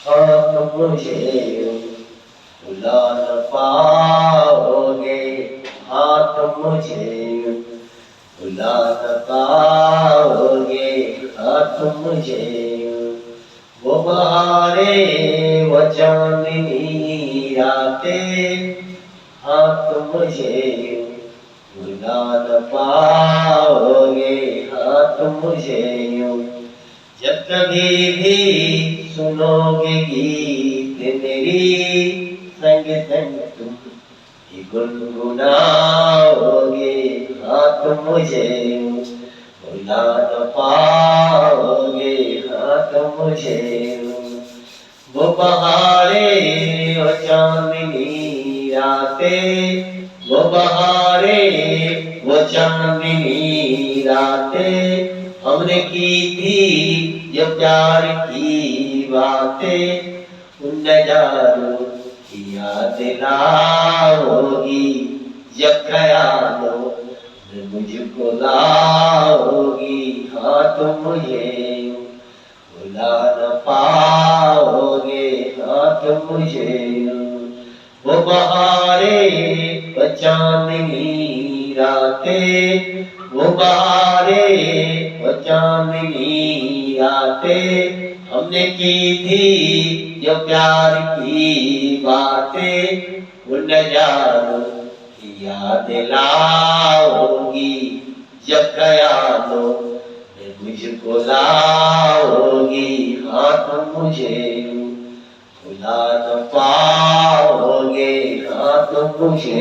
आप मुझे भुला न पाओगे, हाथ मुझे भुला न पाओगे, हाथ मुझे वो बहारे वो चांदनी रातें, हाथ मुझे भुला न पाओगे, हाथ मुझे जब कभी भी सुनोगे गीत मेरी, संग संग तुम ही गुनगुनाओगे, हाथ मुझे भुला न पाओगे, हाथ मुझे वो बहारे वो चांदनी रातें, वो बहारे वो चांदनी रातें हमने की थी जो प्यार की बातें, उन नजारों की याद लाओगी, जब ख्यालों में मुझको लाओगी, हाँ तुम मुझे भुला न पाओगे, हाँ तुम मुझे वो बहारे वो चांदनी रातें, वो बहारे वो चांदनी रातें हमने की थी जो प्यार की बातें, उन नजारों की याद लाओगी, जब ख्यालों में मुझको लाओगी, हाँ तुम मुझे भुला न पाओगे, हाँ तुम मुझे